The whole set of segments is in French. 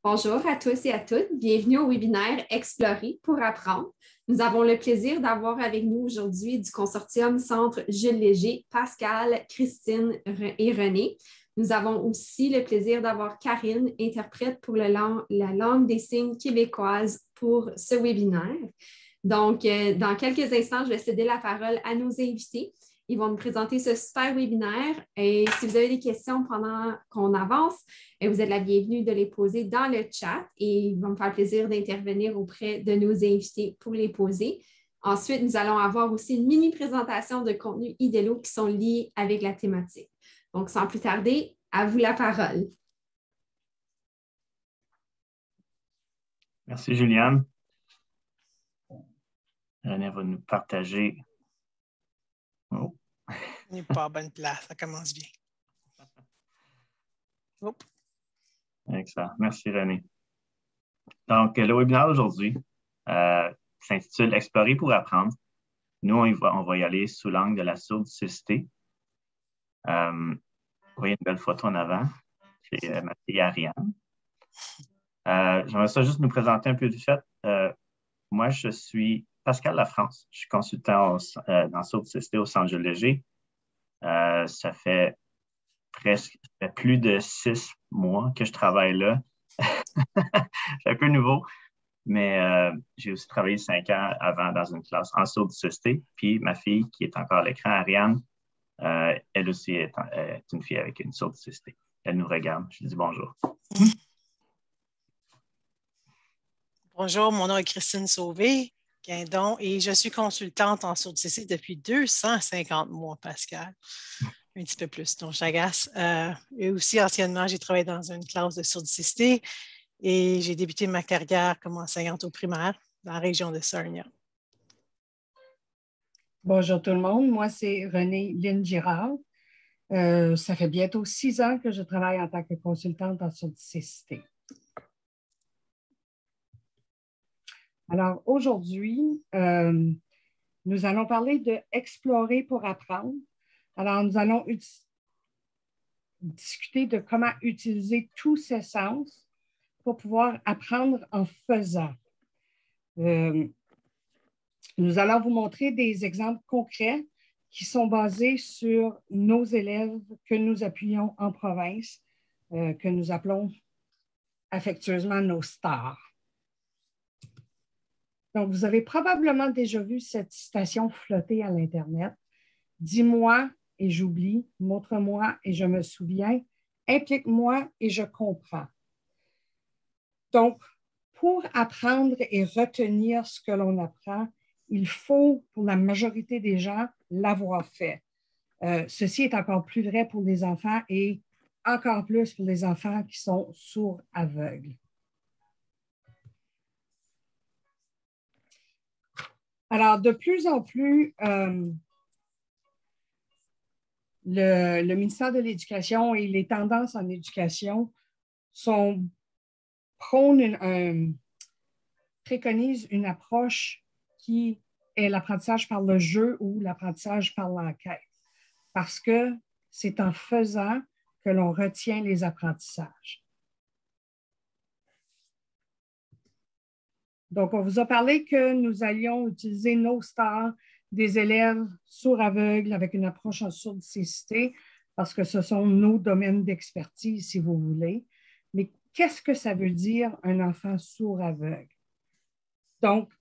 Bonjour à tous et à toutes. Bienvenue au webinaire Explorer pour apprendre. Nous avons le plaisir d'avoir avec nous aujourd'hui du consortium Centre Jules Léger, Pascal, Christine et René. Nous avons aussi le plaisir d'avoir Karine, interprète pour la langue des signes québécoise pour ce webinaire. Donc, dans quelques instants, je vais céder la parole à nos invités. Ils vont nous présenter ce super webinaire et si vous avez des questions pendant qu'on avance, vous êtes la bienvenue de les poser dans le chat et il va me faire plaisir d'intervenir auprès de nos invités pour les poser. Ensuite, nous allons avoir aussi une mini-présentation de contenus idéaux qui sont liés avec la thématique. Donc, sans plus tarder, à vous la parole. Merci, Juliane. René va nous partager. Oh. On n'est pas à bonne place, ça commence bien. Oups. Excellent. Merci, René. Donc, le webinaire d'aujourd'hui s'intitule « Explorer pour apprendre ». Nous, on va y aller sous l'angle de la surdicité. Vous voyez une belle photo en avant. C'est ma fille Ariane. J'aimerais ça juste nous présenter un peu du fait. Moi, je suis Pascal Lafrance. Je suis consultant dans surdicité au Centre Jules Léger. Ça fait plus de 6 mois que je travaille là. C'est un peu nouveau, mais j'ai aussi travaillé 5 ans avant dans une classe en surdicité. Puis ma fille, qui est encore à l'écran, Ariane, elle aussi est une fille avec une surdicité. Elle nous regarde. Je lui dis bonjour. Bonjour, mon nom est Christine Sauvé-Guindon et je suis consultante en surdicité depuis 250 mois, Pascal. Un petit peu plus, donc j'agace. Et aussi, anciennement, j'ai travaillé dans une classe de surdicité et j'ai débuté ma carrière comme enseignante au primaire dans la région de Sarnia. Bonjour tout le monde, moi c'est Renée Lynn Girard. Ça fait bientôt 6 ans que je travaille en tant que consultante en surdicité. Alors aujourd'hui, nous allons parler de explorer pour apprendre. Alors nous allons discuter de comment utiliser tous ces sens pour pouvoir apprendre en faisant. Nous allons vous montrer des exemples concrets qui sont basés sur nos élèves que nous appuyons en province, que nous appelons affectueusement nos stars. Donc, vous avez probablement déjà vu cette citation flotter à l'Internet. « Dis-moi et j'oublie, montre-moi et je me souviens, implique-moi et je comprends. » Donc, pour apprendre et retenir ce que l'on apprend, il faut, pour la majorité des gens, l'avoir fait. Ceci est encore plus vrai pour les enfants et encore plus pour les enfants qui sont sourds-aveugles. Alors, de plus en plus, le ministère de l'Éducation et les tendances en éducation préconisent une approche qui est l'apprentissage par le jeu ou l'apprentissage par l'enquête, parce que c'est en faisant que l'on retient les apprentissages. Donc, on vous a parlé que nous allions utiliser nos stars des élèves sourds-aveugles avec une approche en surdicité, parce que ce sont nos domaines d'expertise, si vous voulez. Mais qu'est-ce que ça veut dire un enfant sourd-aveugle? Donc,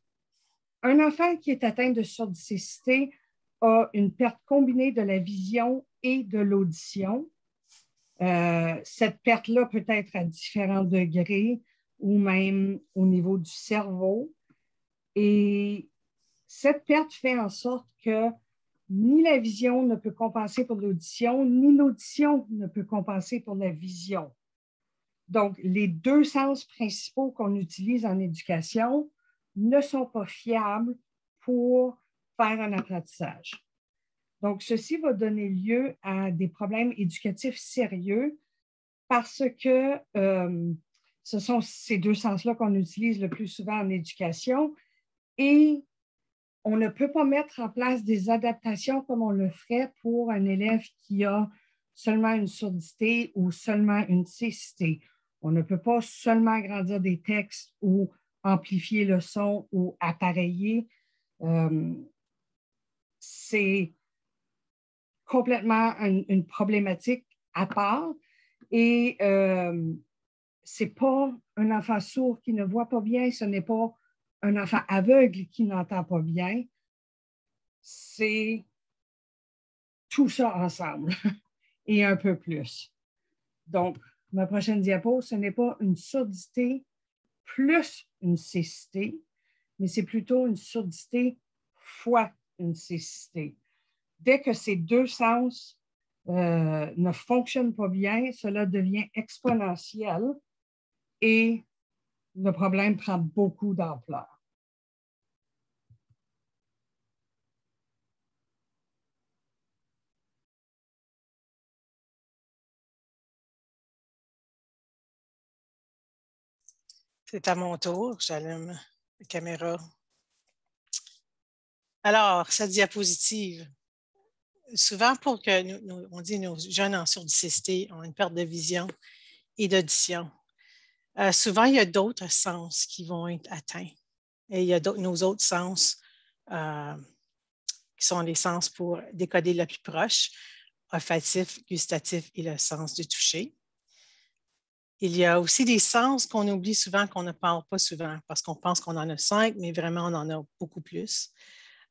un enfant qui est atteint de surdicité a une perte combinée de la vision et de l'audition. Cette perte-là peut être à différents degrés ou même au niveau du cerveau. Et cette perte fait en sorte que ni la vision ne peut compenser pour l'audition, ni l'audition ne peut compenser pour la vision. Donc, les 2 sens principaux qu'on utilise en éducation ne sont pas fiables pour faire un apprentissage. Donc, ceci va donner lieu à des problèmes éducatifs sérieux parce que ce sont ces 2 sens-là qu'on utilise le plus souvent en éducation et on ne peut pas mettre en place des adaptations comme on le ferait pour un élève qui a seulement une surdité ou seulement une cécité On ne peut pas seulement agrandir des textes ou amplifier le son ou appareiller. C'est complètement une problématique à part. Et ce n'est pas un enfant sourd qui ne voit pas bien, ce n'est pas un enfant aveugle qui n'entend pas bien. C'est tout ça ensemble et un peu plus. Donc, ma prochaine diapo, ce n'est pas une surdité plus une cécité, mais c'est plutôt une surdité fois une cécité. Dès que ces deux sens ne fonctionnent pas bien, cela devient exponentiel et le problème prend beaucoup d'ampleur. C'est à mon tour. J'allume la caméra. Alors, cette diapositive, souvent pour que on dit nos jeunes en surdicité ont une perte de vision et d'audition. Souvent, il y a d'autres sens qui vont être atteints. Et il y a nos autres sens qui sont les sens pour décoder le plus proche, olfactif, gustatif et le sens du toucher. Il y a aussi des sens qu'on oublie souvent, qu'on ne parle pas souvent, parce qu'on pense qu'on en a 5, mais vraiment, on en a beaucoup plus.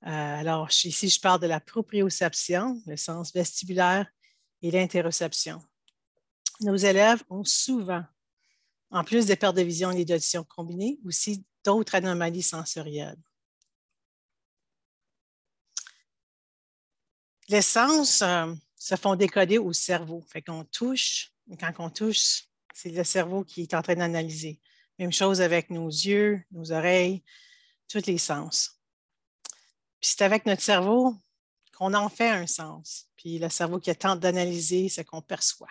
Alors, ici, je parle de la proprioception, le sens vestibulaire et l'interoception. Nos élèves ont souvent, en plus des pertes de vision et d'audition combinées, aussi d'autres anomalies sensorielles. Les sens se font décoder au cerveau. Fait qu'on touche, et quand on touche, c'est le cerveau qui est en train d'analyser. Même chose avec nos yeux, nos oreilles, tous les sens. Puis c'est avec notre cerveau qu'on en fait un sens. Puis le cerveau qui tente d'analyser ce qu'on perçoit.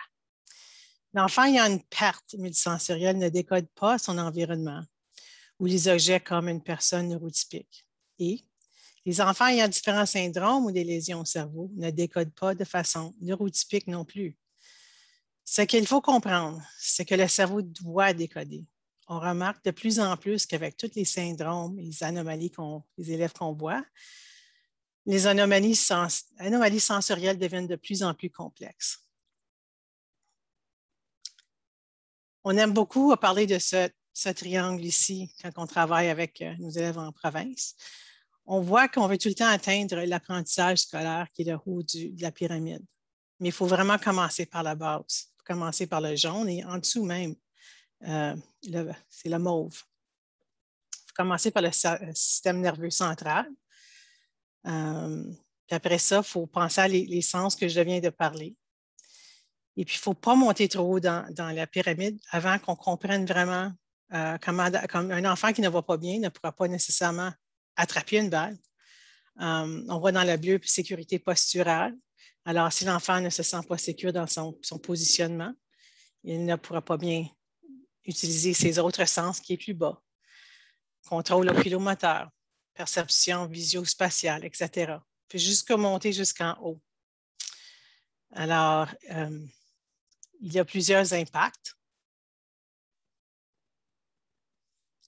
L'enfant ayant une perte multisensorielle ne décode pas son environnement ou les objets comme une personne neurotypique. Et les enfants ayant différents syndromes ou des lésions au cerveau ne décodent pas de façon neurotypique non plus. Ce qu'il faut comprendre, c'est que le cerveau doit décoder. On remarque de plus en plus qu'avec tous les syndromes et les anomalies les élèves qu'on voit, les anomalies sensorielles deviennent de plus en plus complexes. On aime beaucoup parler de ce triangle ici quand on travaille avec nos élèves en province. On voit qu'on veut tout le temps atteindre l'apprentissage scolaire qui est le haut de la pyramide. Mais il faut vraiment commencer par la base. Il faut commencer par le jaune et en dessous même, c'est le mauve. Il faut commencer par le système nerveux central. Puis après ça, il faut penser à les sens que je viens de parler. Et puis, il ne faut pas monter trop haut dans la pyramide avant qu'on comprenne vraiment comment comme un enfant qui ne voit pas bien ne pourra pas nécessairement attraper une balle. On voit dans le bleu sécurité posturale. Alors, si l'enfant ne se sent pas sécure dans son positionnement, il ne pourra pas bien utiliser ses autres sens qui est plus bas. Contrôle oculomoteur, perception visio-spatiale, etc. Puis jusqu'à monter jusqu'en haut. Alors, il y a plusieurs impacts.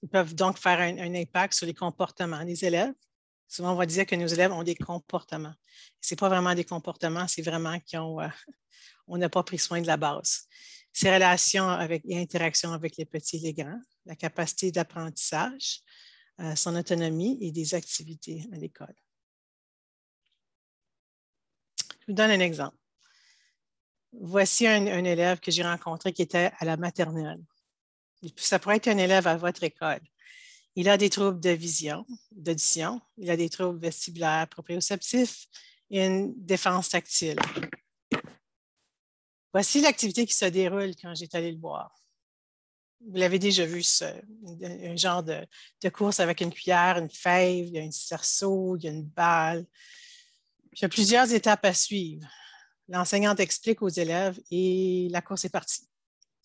Ils peuvent donc faire un impact sur les comportements des élèves. Souvent, on va dire que nos élèves ont des comportements. Ce n'est pas vraiment des comportements, c'est vraiment qu'on n'a pas pris soin de la base. Ces relations et interactions avec les petits et les grands, la capacité d'apprentissage, son autonomie et des activités à l'école. Je vous donne un exemple. Voici un élève que j'ai rencontré qui était à la maternelle. Ça pourrait être un élève à votre école. Il a des troubles de vision, d'audition, il a des troubles vestibulaires, proprioceptifs et une défense tactile. Voici l'activité qui se déroule quand j'ai allé le voir. Vous l'avez déjà vu, un genre de course avec une cuillère, une fève, il y a un cerceau, il y a une balle. Il y a plusieurs étapes à suivre. L'enseignante explique aux élèves et la course est partie.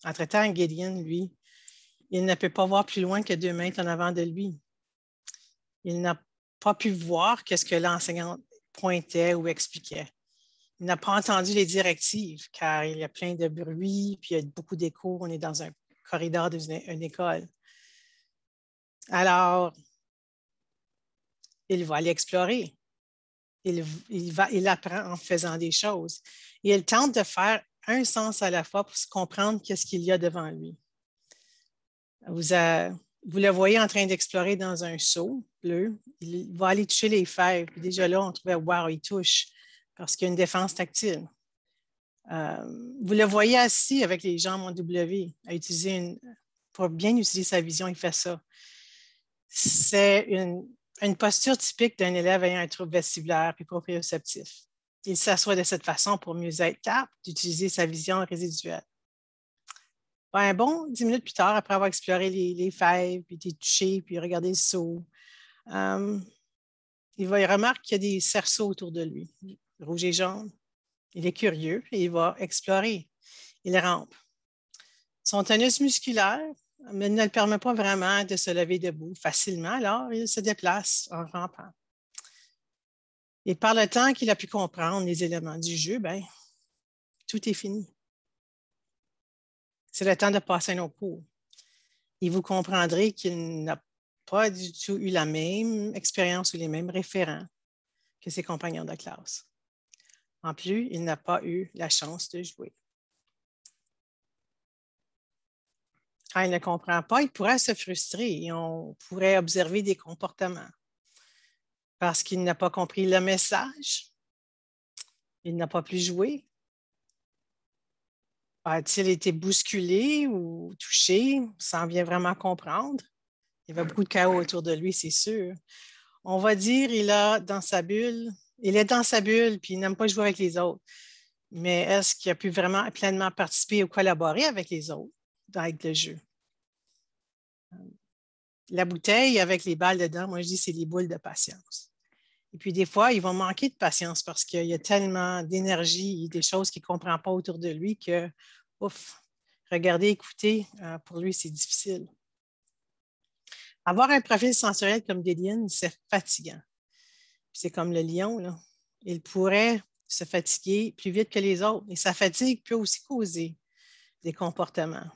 Entre-temps, Gideon, lui, il ne peut pas voir plus loin que 2 mètres en avant de lui. Il n'a pas pu voir ce que l'enseignante pointait ou expliquait. Il n'a pas entendu les directives car il y a plein de bruit, puis il y a beaucoup d'écho. On est dans un corridor d'une école. Alors, il va aller explorer. Il apprend en faisant des choses. Et il tente de faire un sens à la fois pour se comprendre qu'est-ce qu'il y a devant lui. Vous le voyez en train d'explorer dans un seau bleu. Il va aller toucher les fèves. Puis déjà là, on trouvait, wow, il touche parce qu'il y a une défense tactile. Vous le voyez assis avec les jambes en W, pour bien utiliser sa vision, il fait ça. C'est une posture typique d'un élève ayant un trouble vestibulaire et proprioceptif. Il s'assoit de cette façon pour mieux être capable d'utiliser sa vision résiduelle. Ben, 10 minutes plus tard, après avoir exploré les fèves, puis touché, puis regardé le seau, il remarque qu'il y a des cerceaux autour de lui, rouge et jaune. Il est curieux et il va explorer. Il rampe. Son tonus musculaire ne le permet pas vraiment de se lever debout facilement, alors il se déplace en rampant. Et par le temps qu'il a pu comprendre les éléments du jeu, ben, tout est fini. C'est le temps de passer un autre cours. Et vous comprendrez qu'il n'a pas du tout eu la même expérience ou les mêmes référents que ses compagnons de classe. En plus, il n'a pas eu la chance de jouer. Quand il ne comprend pas, il pourrait se frustrer et on pourrait observer des comportements. Parce qu'il n'a pas compris le message, il n'a pas pu jouer. A-t-il été bousculé ou touché sans bien vraiment comprendre? Il y avait beaucoup de chaos autour de lui, c'est sûr. On va dire qu'il est dans sa bulle, puis il n'aime pas jouer avec les autres. Mais est-ce qu'il a pu vraiment pleinement participer ou collaborer avec les autres avec le jeu? La bouteille avec les balles dedans, moi je dis c'est les boules de patience. Et puis des fois, il va manquer de patience parce qu'il y a tellement d'énergie et des choses qu'il ne comprend pas autour de lui que, regarder, écouter, pour lui, c'est difficile. Avoir un profil sensoriel comme Gideon, c'est fatigant. C'est comme le lion, là. Il pourrait se fatiguer plus vite que les autres et sa fatigue peut aussi causer des comportements.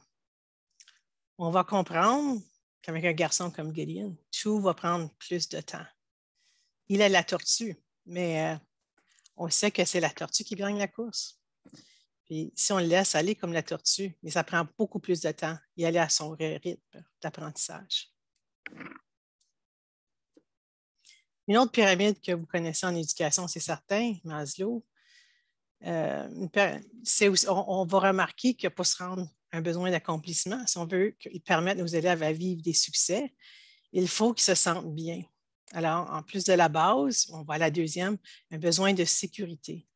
On va comprendre qu'avec un garçon comme Gideon, tout va prendre plus de temps. Il a la tortue, mais on sait que c'est la tortue qui gagne la course. Puis si on le laisse aller comme la tortue, mais ça prend beaucoup plus de temps y aller à son rythme d'apprentissage. Une autre pyramide que vous connaissez en éducation, c'est certain, Maslow. On va remarquer que pour se rendre un besoin d'accomplissement, si on veut permettre aux élèves à vivre des succès, il faut qu'ils se sentent bien. Alors, en plus de la base, on va à la deuxième, un besoin de sécurité.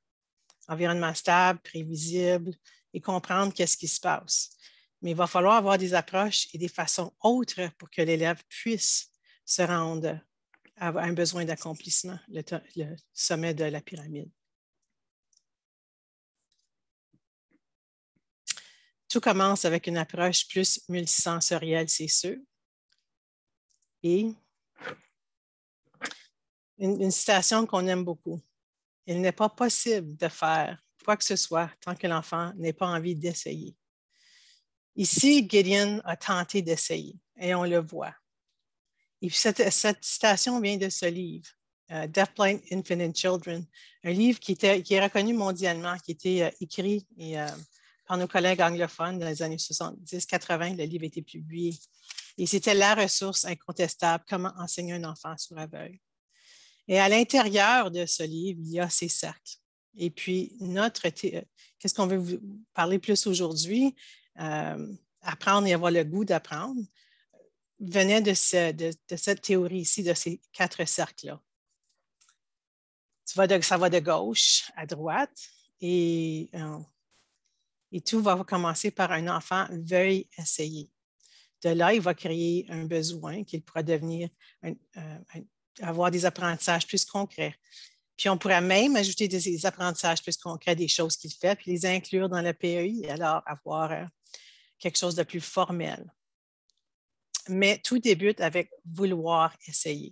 Environnement stable, prévisible et comprendre qu'est-ce qui se passe. Mais il va falloir avoir des approches et des façons autres pour que l'élève puisse se rendre à un besoin d'accomplissement, le sommet de la pyramide. Tout commence avec une approche plus multisensorielle, c'est sûr. Et une citation qu'on aime beaucoup. Il n'est pas possible de faire quoi que ce soit tant que l'enfant n'ait pas envie d'essayer. Ici, Gideon a tenté d'essayer et on le voit. Et puis cette citation vient de ce livre, Deafblind Infants and Children, un livre qui est reconnu mondialement, qui a été écrit par nos collègues anglophones dans les années 70-80. Le livre a été publié. Et c'était la ressource incontestable, comment enseigner un enfant sourd-aveugle. Et à l'intérieur de ce livre, il y a ces cercles. Et puis, qu'est-ce qu'on veut vous parler plus aujourd'hui? Apprendre et avoir le goût d'apprendre venait de cette théorie ici, de ces 4 cercles-là. Ça va de gauche à droite et tout va commencer par un enfant veuille essayer. De là, il va créer un besoin qu'il pourra devenir, avoir des apprentissages plus concrets. Puis on pourrait même ajouter des apprentissages plus concrets, des choses qu'il fait, puis les inclure dans le PEI, et alors avoir quelque chose de plus formel. Mais tout débute avec vouloir essayer.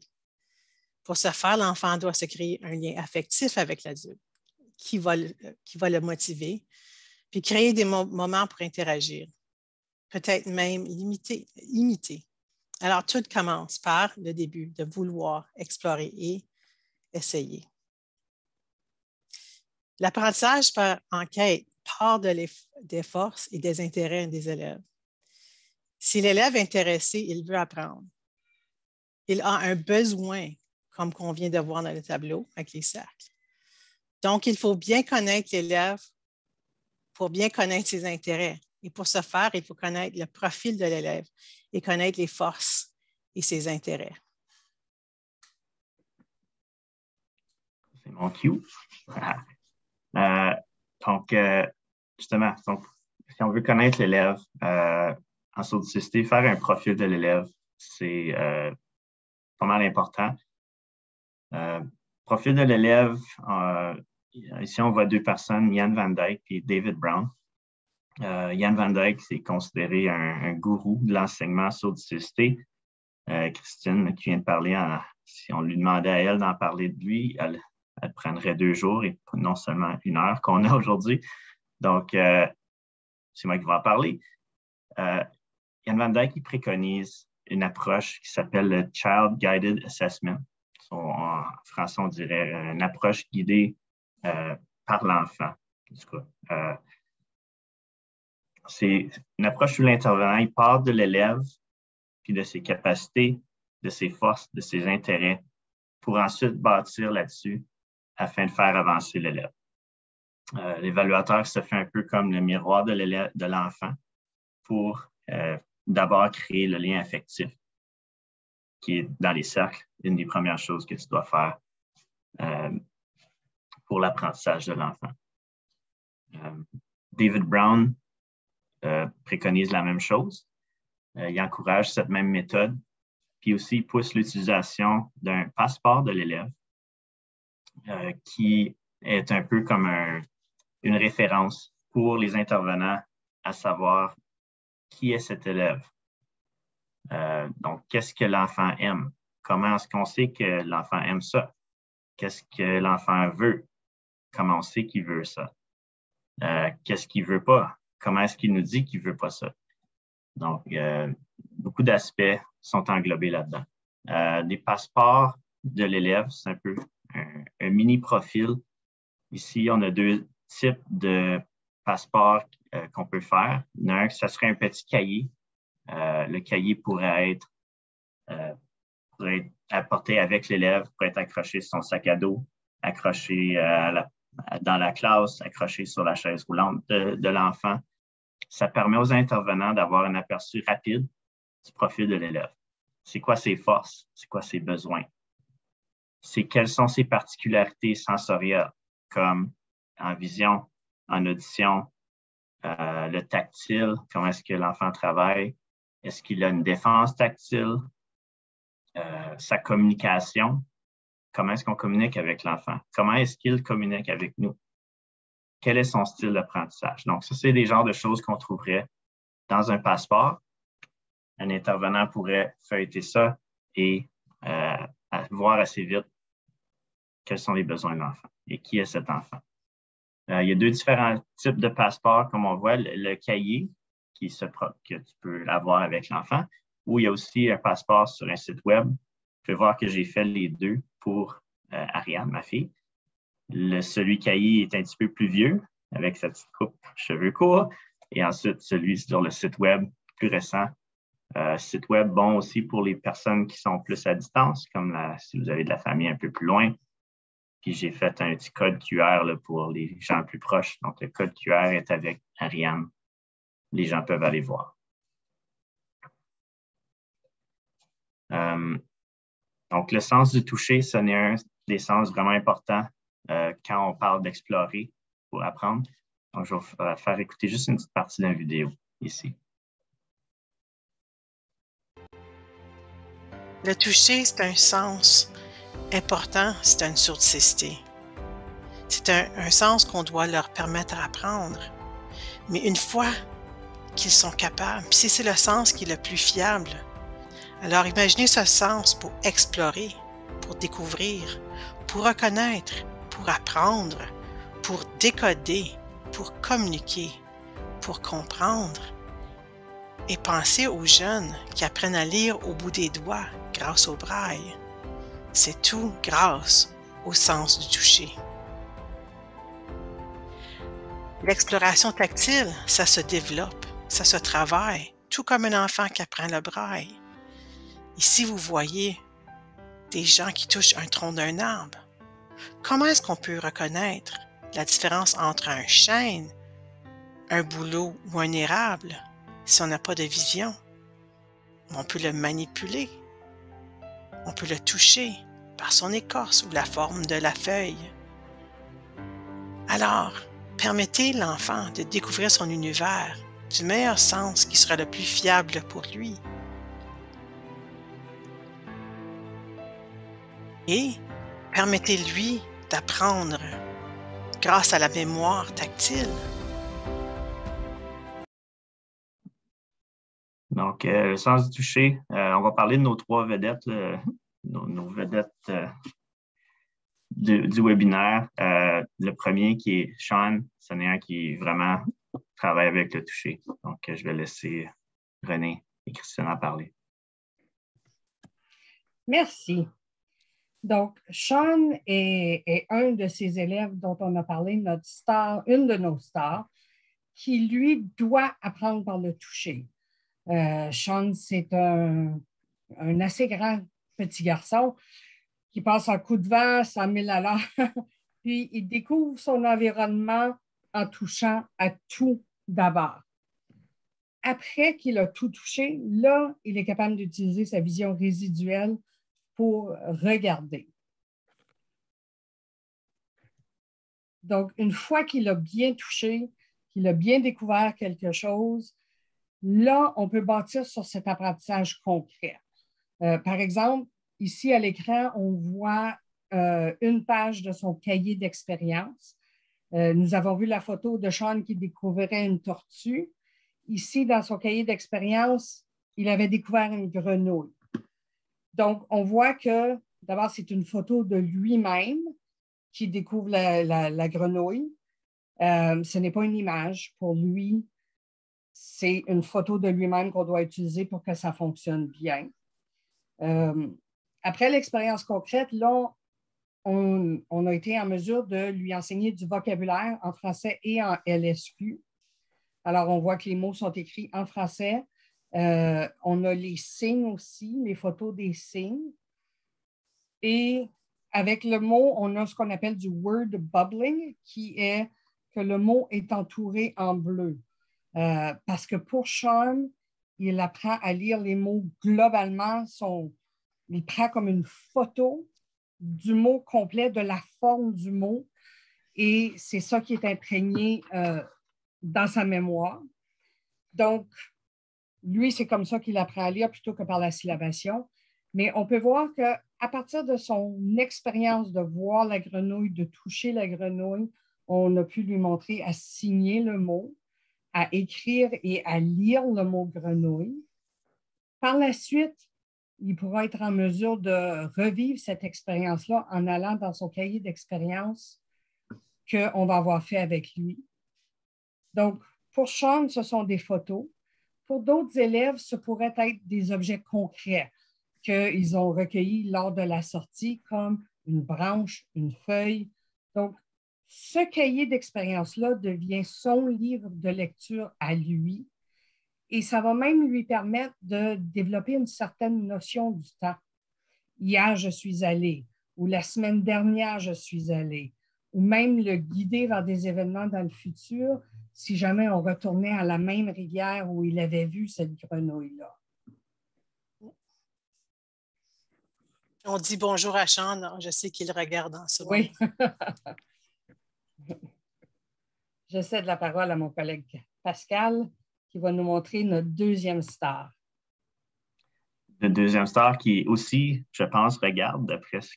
Pour ce faire, l'enfant doit se créer un lien affectif avec l'adulte qui va le motiver, puis créer des moments pour interagir. peut-être même imiter. Alors, tout commence par le début, de vouloir explorer et essayer. L'apprentissage par enquête part des forces et des intérêts des élèves. Si l'élève est intéressé, il veut apprendre. Il a un besoin, comme qu'on vient de voir dans le tableau avec les cercles. Donc, il faut bien connaître l'élève pour bien connaître ses intérêts. Et pour ce faire, il faut connaître le profil de l'élève et connaître les forces et ses intérêts. C'est mon cue. Justement, si on veut connaître l'élève en surdicité, faire un profil de l'élève, c'est pas mal important. Profil de l'élève, ici on voit deux personnes, Jan van Dijk et David Brown. Jan van Dijk, c'est considéré un gourou de l'enseignement surdicité. Christine, qui vient de parler, si on lui demandait à elle d'en parler de lui, elle prendrait 2 jours et non seulement 1 heure qu'on a aujourd'hui. Donc, c'est moi qui vais en parler. Jan van Dijk, il préconise une approche qui s'appelle le Child Guided Assessment. En français, on dirait une approche guidée par l'enfant. En tout cas, c'est une approche où l'intervenant il part de l'élève, puis de ses capacités, de ses forces, de ses intérêts, pour ensuite bâtir là-dessus afin de faire avancer l'élève. L'évaluateur se fait un peu comme le miroir de l'enfant pour d'abord créer le lien affectif, qui est dans les cercles, une des premières choses que tu dois faire pour l'apprentissage de l'enfant. David Brown préconise la même chose. Il encourage cette même méthode, puis aussi il pousse l'utilisation d'un passeport de l'élève qui est un peu comme une référence pour les intervenants à savoir qui est cet élève. Donc, qu'est-ce que l'enfant aime? Comment est-ce qu'on sait que l'enfant aime ça? Qu'est-ce que l'enfant veut? Comment on sait qu'il veut ça? Qu'est-ce qu'il ne veut pas? Comment est-ce qu'il nous dit qu'il ne veut pas ça? Donc, beaucoup d'aspects sont englobés là-dedans. Des passeports de l'élève, c'est un peu un mini-profil. Ici, on a 2 types de passeports qu'on peut faire. Un, ça serait un petit cahier. Le cahier pourrait être apporté avec l'élève, pourrait être accroché sur son sac à dos, accroché dans la classe, accroché sur la chaise roulante de l'enfant. Ça permet aux intervenants d'avoir un aperçu rapide du profil de l'élève. C'est quoi ses forces? C'est quoi ses besoins? Quelles sont ses particularités sensorielles, comme en vision, en audition, le tactile, comment est-ce que l'enfant travaille? Est-ce qu'il a une défense tactile? Sa communication, comment est-ce qu'on communique avec l'enfant? Comment est-ce qu'il communique avec nous? Quel est son style d'apprentissage? Donc, ça, c'est des genres de choses qu'on trouverait dans un passeport. Un intervenant pourrait feuilleter ça et voir assez vite quels sont les besoins de l'enfant et qui est cet enfant. Il y a 2 différents types de passeports, comme on voit, le cahier que tu peux avoir avec l'enfant, ou il y a aussi un passeport sur un site web. Vous pouvez voir que j'ai fait les 2 pour Ariane, ma fille. Celui cahier est un petit peu plus vieux, avec sa petite coupe cheveux courts, et ensuite celui sur le site web plus récent. Site web bon aussi pour les personnes qui sont plus à distance, comme si vous avez de la famille un peu plus loin. Puis j'ai fait un petit code QR là, pour les gens plus proches. Donc, le code QR est avec Ariane. Les gens peuvent aller voir. Donc, le sens du toucher, ce n'est un des sens vraiment importants quand on parle d'explorer pour apprendre. Donc, je vais faire écouter juste une petite partie de la vidéo ici. Le toucher, c'est un sens important, c'est une surdicité. C'est un sens qu'on doit leur permettre d'apprendre. Mais une fois qu'ils sont capables, si c'est le sens qui est le plus fiable, alors imaginez ce sens pour explorer, pour découvrir, pour reconnaître, pour apprendre, pour décoder, pour communiquer, pour comprendre Et pensez aux jeunes qui apprennent à lire au bout des doigts grâce au braille. C'est tout grâce au sens du toucher. L'exploration tactile, ça se développe, ça se travaille, tout comme un enfant qui apprend le braille. Ici, vous voyez des gens qui touchent un tronc d'un arbre. Comment est-ce qu'on peut reconnaître la différence entre un chêne, un bouleau ou un érable si on n'a pas de vision? On peut le manipuler. On peut le toucher par son écorce ou la forme de la feuille. Alors, permettez l'enfant de découvrir son univers du meilleur sens qui sera le plus fiable pour lui. Et permettez-lui d'apprendre grâce à la mémoire tactile. Donc, le sens du toucher, on va parler de nos 3 vedettes, nos vedettes du webinaire. Le premier qui est Sean, c'en est un qui vraiment travaille avec le toucher. Donc, je vais laisser René et Christiane en parler. Merci. Donc, Sean est un de ces élèves dont on a parlé, notre star, une de nos stars, qui, lui, doit apprendre par le toucher. Sean, c'est un assez grand petit garçon qui passe un coup de vent, 100 000 à l'heure, puis il découvre son environnement en touchant à tout d'abord. Après qu'il a tout touché, là, il est capable d'utiliser sa vision résiduelle pour regarder. Donc, une fois qu'il a bien touché, qu'il a bien découvert quelque chose, là, on peut bâtir sur cet apprentissage concret. Par exemple, ici à l'écran, on voit une page de son cahier d'expérience. Nous avons vu la photo de Sean qui découvrait une tortue. Ici, dans son cahier d'expérience, il avait découvert une grenouille. Donc, on voit que, d'abord, c'est une photo de lui-même qui découvre la grenouille. Ce n'est pas une image. Pour lui, c'est une photo de lui-même qu'on doit utiliser pour que ça fonctionne bien. Après l'expérience concrète, là, on a été en mesure de lui enseigner du vocabulaire en français et en LSQ. Alors, on voit que les mots sont écrits en français. On a les signes aussi, les photos des signes. Et avec le mot, on a ce qu'on appelle du word bubbling, qui est que le mot est entouré en bleu. Parce que pour Sean, il apprend à lire les mots globalement. Il prend comme une photo du mot complet, de la forme du mot. Et c'est ça qui est imprégné dans sa mémoire. Donc, lui, c'est comme ça qu'il apprend à lire plutôt que par la syllabation. Mais on peut voir qu'à partir de son expérience de voir la grenouille, de toucher la grenouille, on a pu lui montrer à signer le mot, à écrire et à lire le mot grenouille. Par la suite, il pourra être en mesure de revivre cette expérience-là en allant dans son cahier d'expérience qu'on va avoir fait avec lui. Donc, pour Sean, ce sont des photos. Pour d'autres élèves, ce pourrait être des objets concrets qu'ils ont recueillis lors de la sortie, comme une branche, une feuille. Donc, ce cahier d'expérience-là devient son livre de lecture à lui et ça va même lui permettre de développer une certaine notion du temps. Hier, je suis allée, ou la semaine dernière, je suis allée, ou même le guider vers des événements dans le futur si jamais on retournait à la même rivière où il avait vu cette grenouille-là. On dit bonjour à Sean, je sais qu'il regarde en ce moment. Oui. Je cède la parole à mon collègue Pascal qui va nous montrer notre deuxième star. Le deuxième star qui aussi, je pense, regarde d'après ce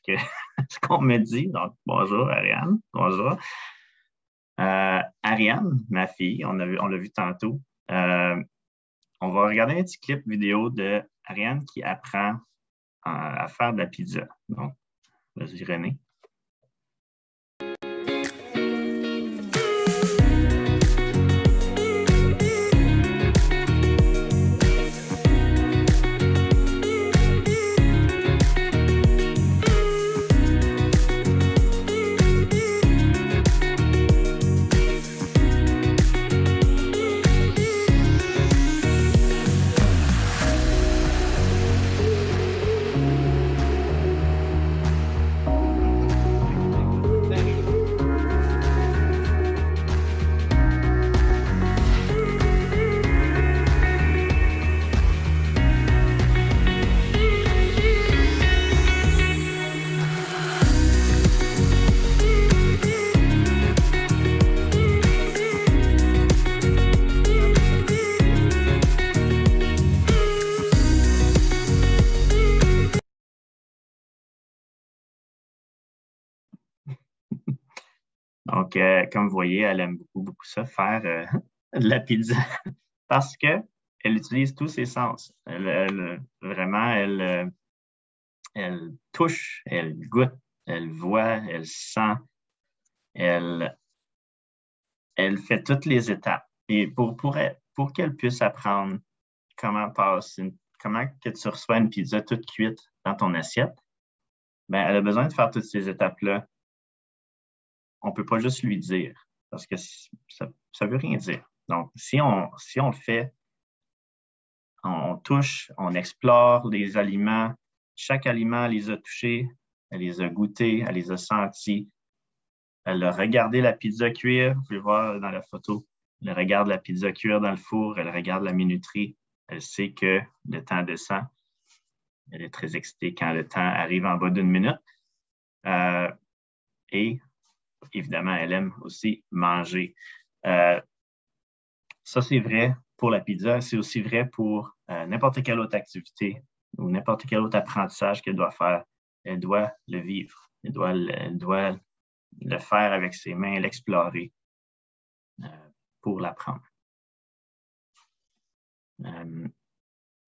qu'on me dit. Donc, bonjour Ariane. Bonjour. Ariane, ma fille, on l'a vu tantôt. On va regarder un petit clip vidéo de Ariane qui apprend à faire de la pizza. Donc, vas-y René. Donc, comme vous voyez, elle aime beaucoup, beaucoup ça, faire de la pizza parce qu'elle utilise tous ses sens. Vraiment, elle touche, elle goûte, elle voit, elle sent, elle fait toutes les étapes. Et pour qu'elle puisse apprendre comment que tu reçois une pizza toute cuite dans ton assiette, ben, elle a besoin de faire toutes ces étapes-là. On ne peut pas juste lui dire parce que ça ne veut rien dire. Donc, si on le fait, on touche, on explore les aliments, chaque aliment, elle les a touchés, elle les a goûtés, elle les a sentis. Elle a regardé la pizza cuire, vous pouvez voir dans la photo. Elle regarde la pizza cuire dans le four, elle regarde la minuterie. Elle sait que le temps descend. Elle est très excitée quand le temps arrive en bas d'1 minute. Et évidemment, elle aime aussi manger. Ça, c'est vrai pour la pizza. C'est aussi vrai pour n'importe quelle autre activité ou n'importe quel autre apprentissage qu'elle doit faire. Elle doit le vivre. Elle doit le faire avec ses mains, l'explorer pour l'apprendre.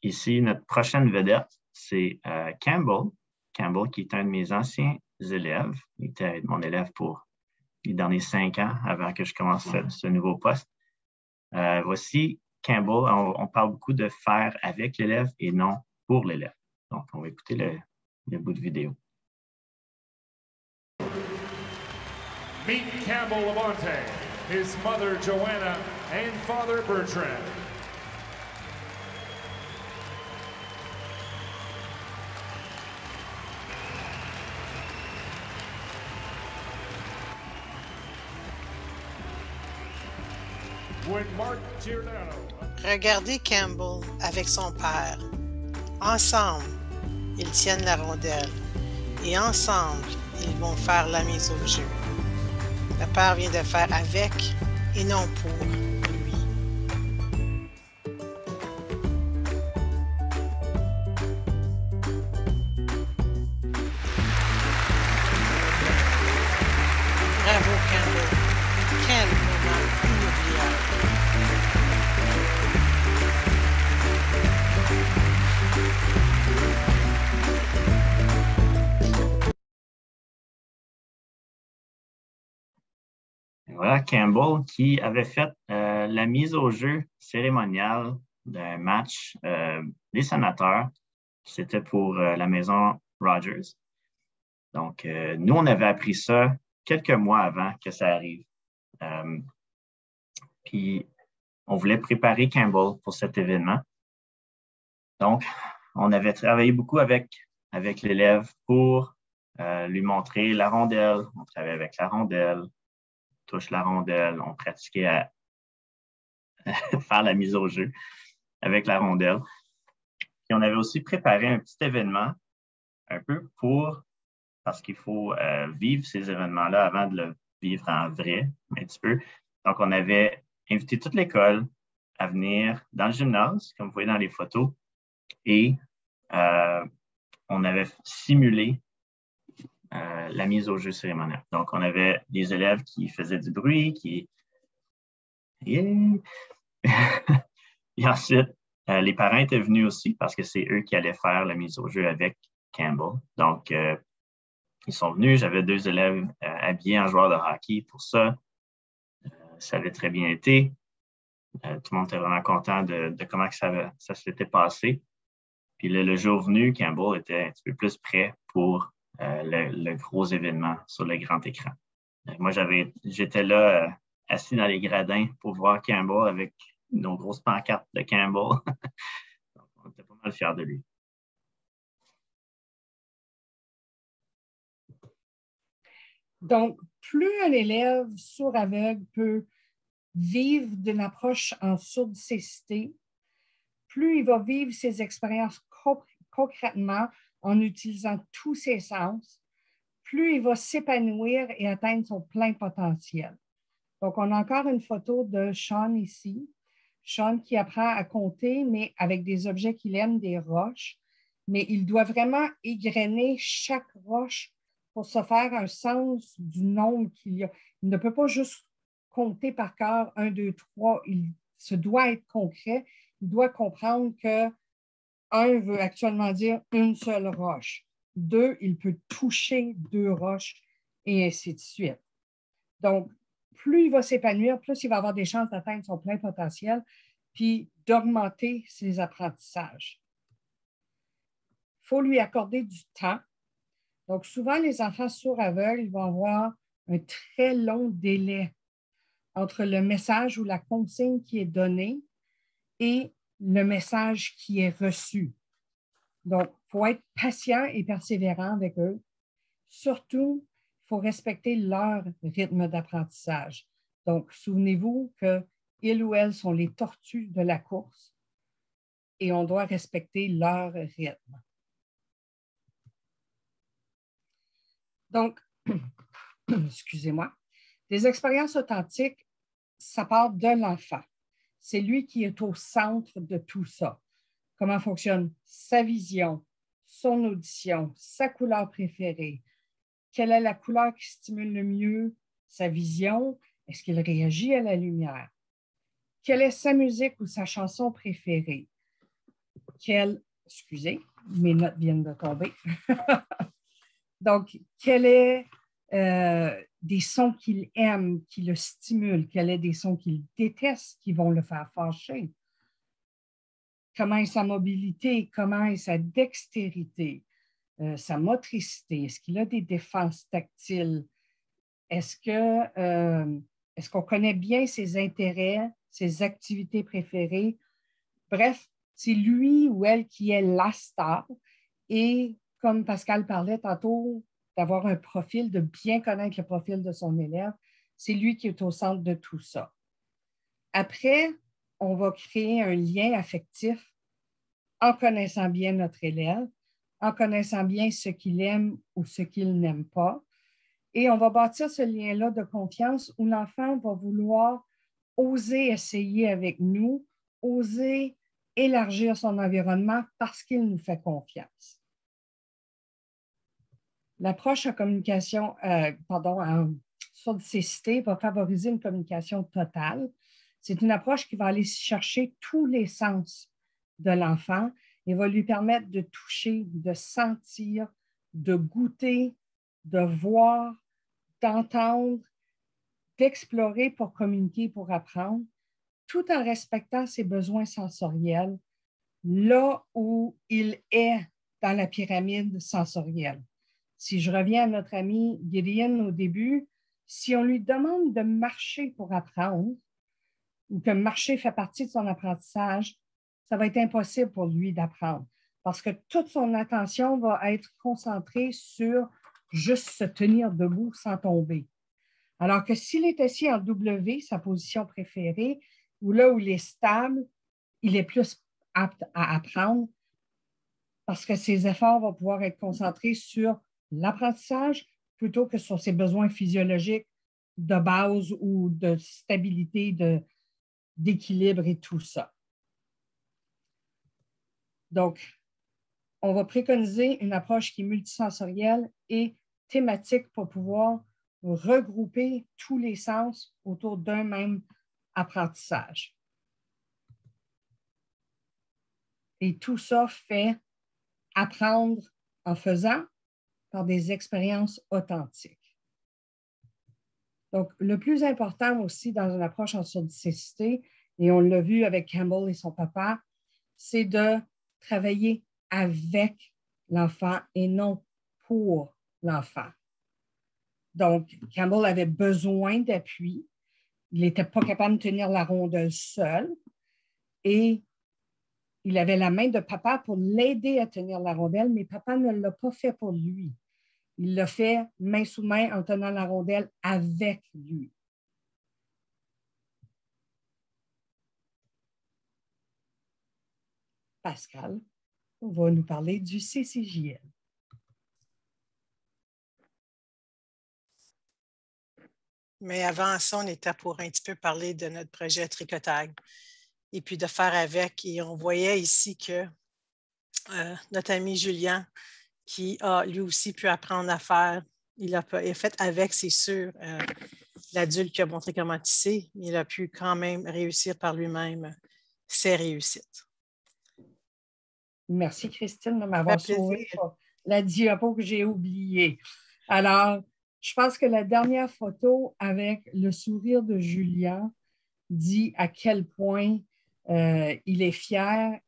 Ici, notre prochaine vedette, c'est Campbell. Campbell, qui est un de mes anciens élèves. Il était mon élève pour les derniers 5 ans avant que je commence ce nouveau poste. Voici Campbell. On parle beaucoup de faire avec l'élève et non pour l'élève. Donc, on va écouter le bout de vidéo. Meet Campbell Labonte, his mother Joanna, and father Bertrand. When Mark Giordano. Regardez Campbell avec son père. Ensemble, ils tiennent la rondelle. Et ensemble, ils vont faire la mise au jeu. Le père vient de faire avec et non pour lui. Bravo Campbell. Quel moment inoubliable. Voilà, Campbell qui avait fait la mise au jeu cérémoniale d'un match des sénateurs. C'était pour la maison Rogers. Donc, nous, on avait appris ça quelques mois avant que ça arrive. Puis, on voulait préparer Campbell pour cet événement. Donc, on avait travaillé beaucoup avec l'élève pour lui montrer la rondelle. On travaillait avec la rondelle, touche la rondelle. On pratiquait à faire la mise au jeu avec la rondelle. Puis, on avait aussi préparé un petit événement un peu parce qu'il faut vivre ces événements-là avant de le vivre en vrai, un petit peu. Donc, on avait invité toute l'école à venir dans le gymnase, comme vous voyez dans les photos, et on avait simulé la mise au jeu cérémoniale. Donc, on avait des élèves qui faisaient du bruit, Yeah! Et ensuite, les parents étaient venus aussi parce que c'est eux qui allaient faire la mise au jeu avec Campbell. Donc, ils sont venus. J'avais 2 élèves habillés en joueurs de hockey pour ça. Ça avait très bien été. Tout le monde était vraiment content de comment que ça s'était passé. Puis le jour venu, Campbell était un petit peu plus prêt pour le gros événement sur le grand écran. Moi, j'étais là assis dans les gradins pour voir Campbell avec nos grosses pancartes de Campbell. Donc, on était pas mal fiers de lui. Donc, plus un élève sourd-aveugle peut vivre d'une approche en surdicécité, plus il va vivre ses expériences concrètement en utilisant tous ses sens, plus il va s'épanouir et atteindre son plein potentiel. Donc, on a encore une photo de Sean ici. Sean qui apprend à compter, mais avec des objets qu'il aime, des roches. Mais il doit vraiment égrener chaque roche pour se faire un sens du nombre qu'il y a. Il ne peut pas juste compter par cœur 1, 2, 3. Il se doit être concret. Il doit comprendre que 1 veut actuellement dire une seule roche. 2, il peut toucher 2 roches et ainsi de suite. Donc, plus il va s'épanouir, plus il va avoir des chances d'atteindre son plein potentiel puis d'augmenter ses apprentissages. Il faut lui accorder du temps. Donc, souvent, les enfants sourds-aveugles vont avoir un très long délai entre le message ou la consigne qui est donnée et le message qui est reçu. Donc, il faut être patient et persévérant avec eux. Surtout, il faut respecter leur rythme d'apprentissage. Donc, souvenez-vous qu'ils ou elles sont les tortues de la course et on doit respecter leur rythme. Donc, excusez-moi, des expériences authentiques, ça part de l'enfant. C'est lui qui est au centre de tout ça. Comment fonctionne sa vision, son audition, sa couleur préférée. Quelle est la couleur qui stimule le mieux sa vision? Est-ce qu'il réagit à la lumière? Quelle est sa musique ou sa chanson préférée? Excusez, mes notes viennent de tomber. Donc, quel est des sons qu'il aime, qui le stimulent? Quels sont des sons qu'il déteste, qui vont le faire fâcher? Comment est sa mobilité? Comment est sa dextérité? Sa motricité? Est-ce qu'il a des défenses tactiles? Est-ce qu'on connaît bien ses intérêts, ses activités préférées? Bref, c'est lui ou elle qui est la star. Et comme Pascal parlait tantôt, d'avoir un profil, de bien connaître le profil de son élève, c'est lui qui est au centre de tout ça. Après, on va créer un lien affectif en connaissant bien notre élève, en connaissant bien ce qu'il aime ou ce qu'il n'aime pas. Et on va bâtir ce lien-là de confiance où l'enfant va vouloir oser essayer avec nous, oser élargir son environnement parce qu'il nous fait confiance. L'approche en communication, en surdicécité va favoriser une communication totale. C'est une approche qui va aller chercher tous les sens de l'enfant et va lui permettre de toucher, de sentir, de goûter, de voir, d'entendre, d'explorer pour communiquer, pour apprendre, tout en respectant ses besoins sensoriels, là où il est dans la pyramide sensorielle. Si je reviens à notre ami Gideon au début, si on lui demande de marcher pour apprendre, ou que marcher fait partie de son apprentissage, ça va être impossible pour lui d'apprendre parce que toute son attention va être concentrée sur juste se tenir debout sans tomber. Alors que s'il est assis en W, sa position préférée, ou là où il est stable, il est plus apte à apprendre parce que ses efforts vont pouvoir être concentrés sur l'apprentissage plutôt que sur ses besoins physiologiques de base ou de stabilité, d'équilibre et tout ça. Donc, on va préconiser une approche qui est multisensorielle et thématique pour pouvoir regrouper tous les sens autour d'un même apprentissage. Et tout ça fait apprendre en faisant par des expériences authentiques. Donc, le plus important aussi dans une approche en surdicécité, et on l'a vu avec Campbell et son papa, c'est de travailler avec l'enfant et non pour l'enfant. Donc, Campbell avait besoin d'appui. Il n'était pas capable de tenir la rondelle seul et il avait la main de papa pour l'aider à tenir la rondelle, mais papa ne l'a pas fait pour lui. Il l'a fait main sous main en tenant la rondelle avec lui. Pascal va nous parler du CCJL. Mais avant ça, on était pour un petit peu parler de notre projet Tricotag et puis de faire avec. Et on voyait ici que notre ami Julien, qui a lui aussi pu apprendre à faire il a fait avec, c'est sûr, l'adulte qui a montré comment tisser, mais il a pu quand même réussir par lui-même ses réussites. Merci, Christine, de m'avoir sauvé la diapo que j'ai oubliée. Alors, je pense que la dernière photo avec le sourire de Julien dit à quel point il est fier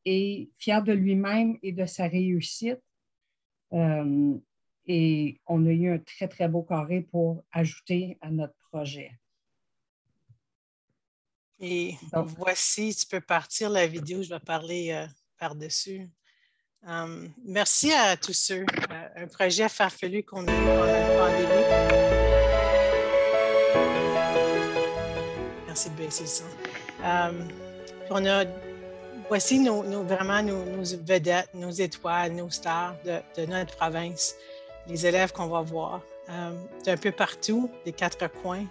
de lui-même et de sa réussite. Et on a eu un très, très beau carré pour ajouter à notre projet. Et donc, voici, tu peux partir la vidéo, je vais parler par-dessus. Merci à tous ceux. Un projet farfelu qu'on a eu pendant la pandémie. Merci de baisser le son. Voici vraiment nos vedettes, nos étoiles, nos stars de notre province, les élèves qu'on va voir d'un peu partout, des quatre coins.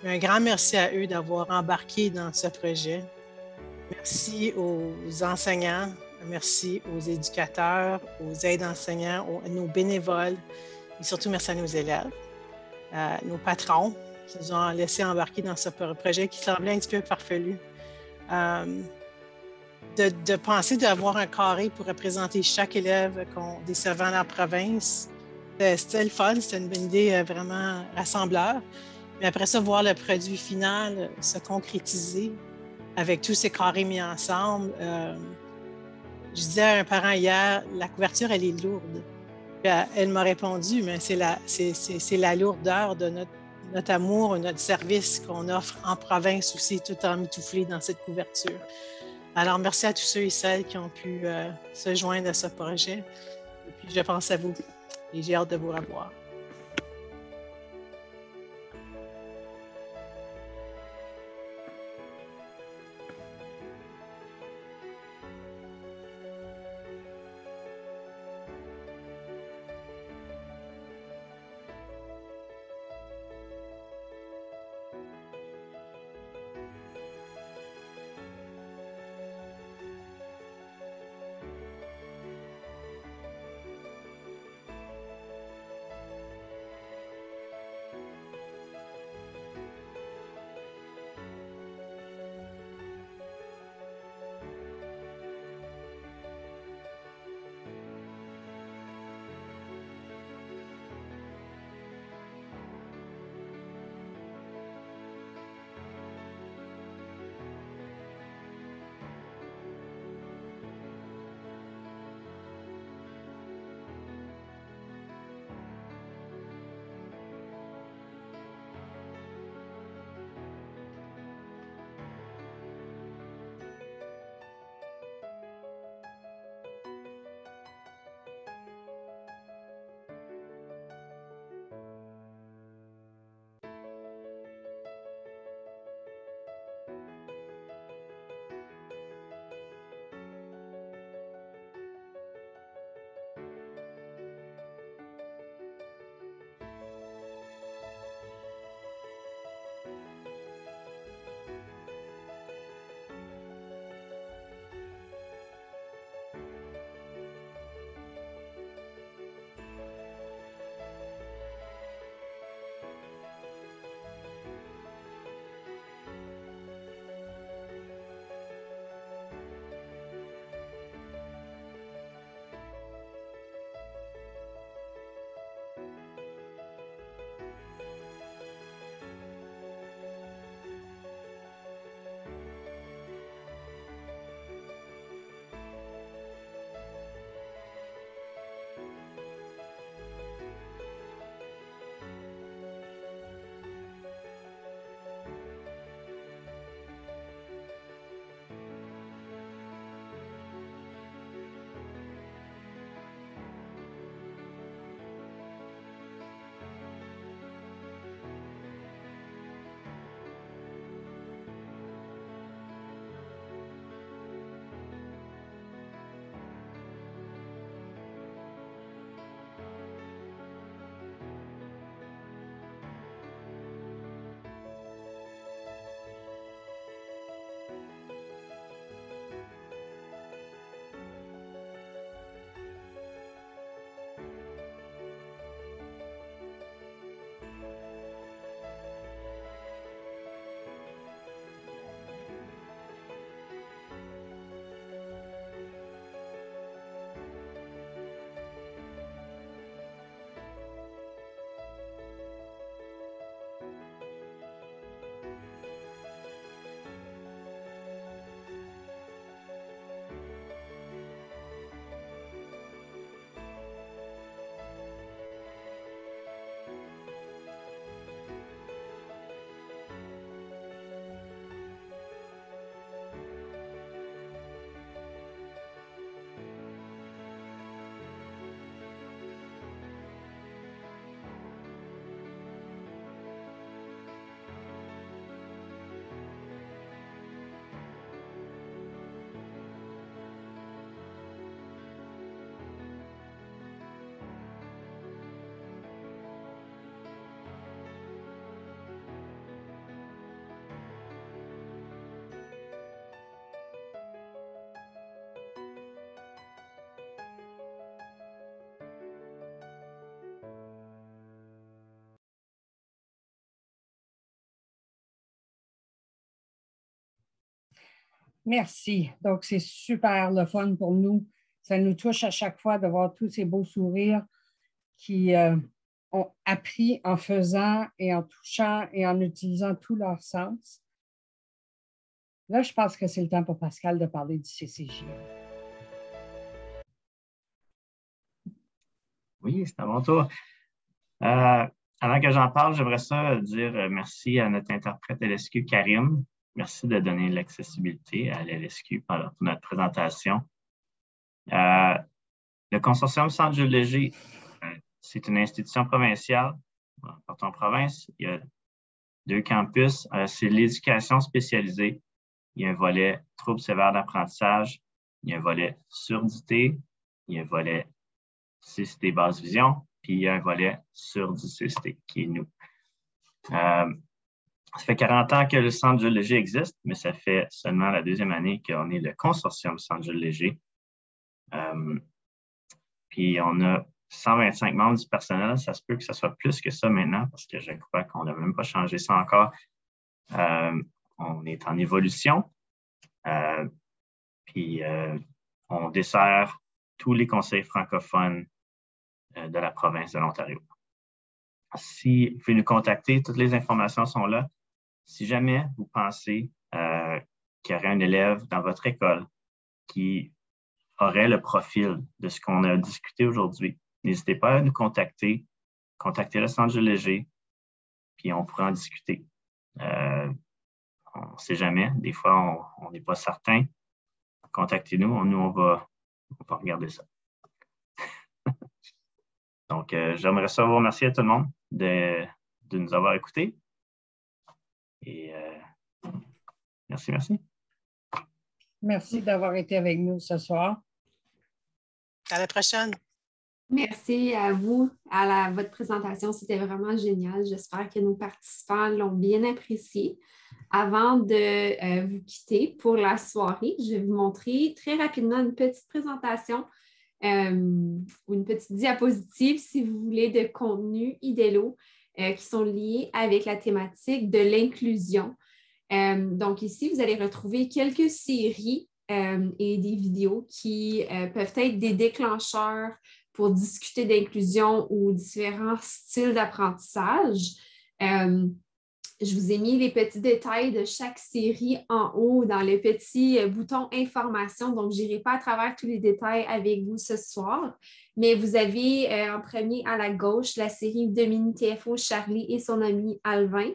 Un grand merci à eux d'avoir embarqué dans ce projet. Merci aux enseignants, merci aux éducateurs, aux aides enseignants, à nos bénévoles et surtout merci à nos élèves, nos patrons qui nous ont laissé embarquer dans ce projet qui semblait un petit peu farfelu. De penser d'avoir un carré pour représenter chaque élève qu'on desservant dans la province, c'était le fun, c'était une bonne idée vraiment rassembleur. Mais après ça, voir le produit final se concrétiser avec tous ces carrés mis ensemble. Je disais à un parent hier, la couverture, elle est lourde. Puis elle m'a répondu, mais c'est la lourdeur de notre amour, notre service qu'on offre en province aussi, tout emmitouflé dans cette couverture. Alors, merci à tous ceux et celles qui ont pu se joindre à ce projet. Et puis, je pense à vous et j'ai hâte de vous revoir. Merci. Donc, c'est super le fun pour nous. Ça nous touche à chaque fois de voir tous ces beaux sourires qui ont appris en faisant et en touchant et en utilisant tous leurs sens. Là, je pense que c'est le temps pour Pascal de parler du CCJ. Oui, c'est à mon tour. Avant que j'en parle, j'aimerais ça dire merci à notre interprète LSQ, Karim. Merci de donner l'accessibilité à l'LSQ pour notre présentation. Le Consortium Centre Jules Léger, c'est une institution provinciale. En province, il y a 2 campus. C'est l'éducation spécialisée. Il y a un volet troubles sévères d'apprentissage. Il y a un volet surdité. Il y a un volet cécité basse vision. Puis il y a un volet surdicité qui est nous. Ça fait 40 ans que le Centre Jules Léger existe, mais ça fait seulement la 2e année qu'on est le Consortium Centre Jules Léger. Puis on a 125 membres du personnel. Ça se peut que ce soit plus que ça maintenant parce que je crois qu'on n'a même pas changé ça encore. On est en évolution. Puis on dessert tous les conseils francophones de la province de l'Ontario. Si vous pouvez nous contacter, toutes les informations sont là. Si jamais vous pensez qu'il y aurait un élève dans votre école qui aurait le profil de ce qu'on a discuté aujourd'hui, n'hésitez pas à nous contacter. Contactez le Centre Jules Léger, puis on pourra en discuter. On ne sait jamais. Des fois, on n'est pas certain. Contactez-nous. Nous, on va regarder ça. Donc, j'aimerais ça vous remercier à tout le monde de nous avoir écoutés. Et merci. Merci d'avoir été avec nous ce soir. À la prochaine. Merci à vous, votre présentation. C'était vraiment génial. J'espère que nos participants l'ont bien apprécié. Avant de vous quitter pour la soirée, je vais vous montrer très rapidement une petite présentation ou une petite diapositive, si vous voulez, de contenu idéalo qui sont liés avec la thématique de l'inclusion. Donc ici, vous allez retrouver quelques séries et des vidéos qui peuvent être des déclencheurs pour discuter d'inclusion ou différents styles d'apprentissage. Je vous ai mis les petits détails de chaque série en haut dans le petit bouton information. Donc, je n'irai pas à travers tous les détails avec vous ce soir, mais vous avez en premier à la gauche la série de mini TFO Charlie et son ami Alvin.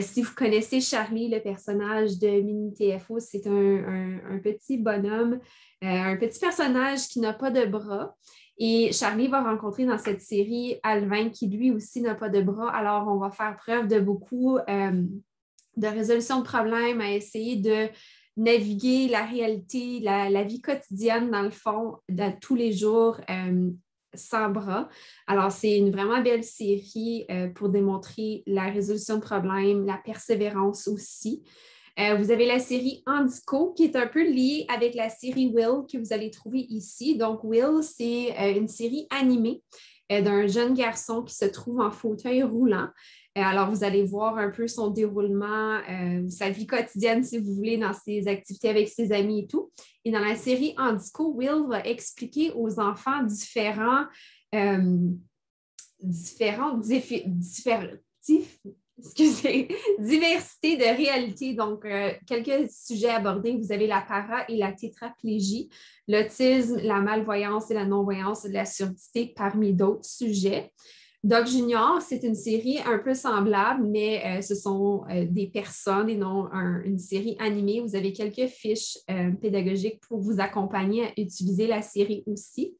Si vous connaissez Charlie, le personnage de mini TFO, c'est un petit bonhomme, un petit personnage qui n'a pas de bras. Et Charlie va rencontrer dans cette série Alvin qui, lui aussi, n'a pas de bras. Alors, on va faire preuve de beaucoup de résolution de problèmes, à essayer de naviguer la réalité, la vie quotidienne, dans le fond, de tous les jours sans bras. Alors, c'est une vraiment belle série pour démontrer la résolution de problèmes, la persévérance aussi. Vous avez la série Handico qui est un peu liée avec la série Will que vous allez trouver ici. Donc, Will, c'est une série animée d'un jeune garçon qui se trouve en fauteuil roulant. Alors, vous allez voir un peu son déroulement, sa vie quotidienne, si vous voulez, dans ses activités avec ses amis et tout. Et dans la série Handico, Will va expliquer aux enfants diversité de réalité. Donc, quelques sujets abordés. Vous avez la para et la tétraplégie, l'autisme, la malvoyance et la non-voyance, la surdité, parmi d'autres sujets. Doc Junior, c'est une série un peu semblable, mais ce sont des personnes et non une série animée. Vous avez quelques fiches pédagogiques pour vous accompagner à utiliser la série aussi.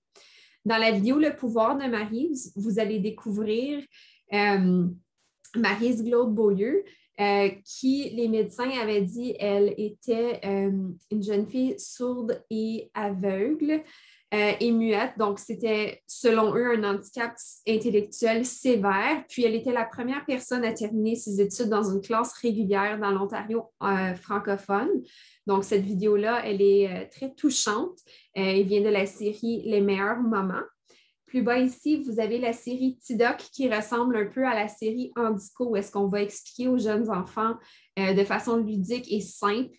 Dans la vidéo Le pouvoir de Maryse, vous allez découvrir Maryse Glaude-Beaulieu, qui, les médecins avaient dit, elle était une jeune fille sourde et aveugle et muette. Donc, c'était, selon eux, un handicap intellectuel sévère. Puis, elle était la première personne à terminer ses études dans une classe régulière dans l'Ontario francophone. Donc, cette vidéo-là, elle est très touchante. Elle vient de la série Les meilleurs moments. Plus bas ici, vous avez la série T-Doc qui ressemble un peu à la série Handico, où est-ce qu'on va expliquer aux jeunes enfants de façon ludique et simple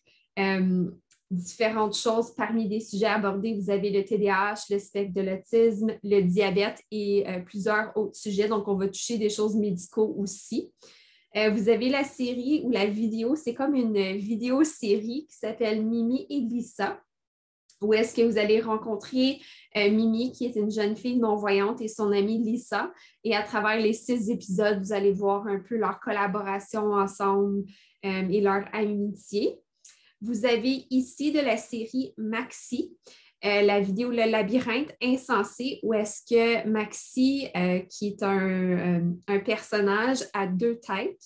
différentes choses. Parmi les sujets abordés, vous avez le TDAH, le spectre de l'autisme, le diabète et plusieurs autres sujets. Donc, on va toucher des choses médicaux aussi. Vous avez la série ou la vidéo, c'est comme une vidéo-série qui s'appelle Mimi et Lisa, où est-ce que vous allez rencontrer Mimi, qui est une jeune fille non-voyante, et son amie Lisa. Et à travers les 6 épisodes, vous allez voir un peu leur collaboration ensemble et leur amitié. Vous avez ici de la série Maxi, la vidéo Le labyrinthe insensé, où est-ce que Maxi, qui est un personnage à 2 têtes,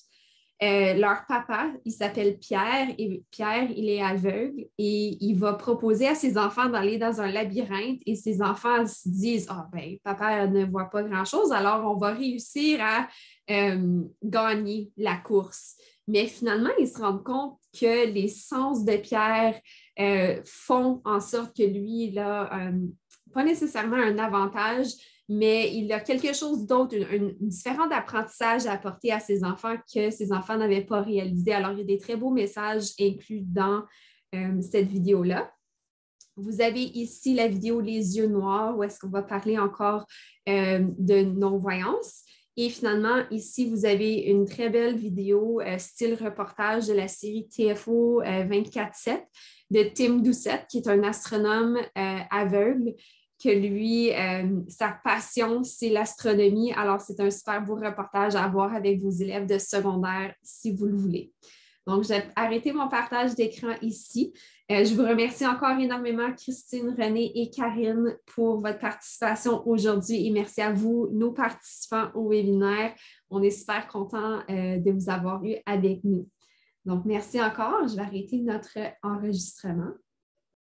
leur papa, il s'appelle Pierre, et Pierre, il est aveugle, et il va proposer à ses enfants d'aller dans un labyrinthe, et ses enfants se disent « Ah, ben, papa ne voit pas grand-chose, alors on va réussir à gagner la course. » Mais finalement, ils se rendent compte que les sens de Pierre font en sorte que lui, il a pas nécessairement un avantage, mais il a quelque chose d'autre, une différent d'apprentissage à apporter à ses enfants que ses enfants n'avaient pas réalisé. Alors, il y a des très beaux messages inclus dans cette vidéo-là. Vous avez ici la vidéo Les yeux noirs, où est-ce qu'on va parler encore de non-voyance. Et finalement, ici, vous avez une très belle vidéo style reportage de la série TFO 24/7 de Tim Doucette, qui est un astronome aveugle, que lui, sa passion, c'est l'astronomie. Alors, c'est un super beau reportage à voir avec vos élèves de secondaire si vous le voulez. Donc, j'ai arrêté mon partage d'écran ici. Je vous remercie encore énormément, Christine, René et Karine, pour votre participation aujourd'hui et merci à vous, nos participants au webinaire. On est super contents de vous avoir eu avec nous. Donc, merci encore. Je vais arrêter notre enregistrement.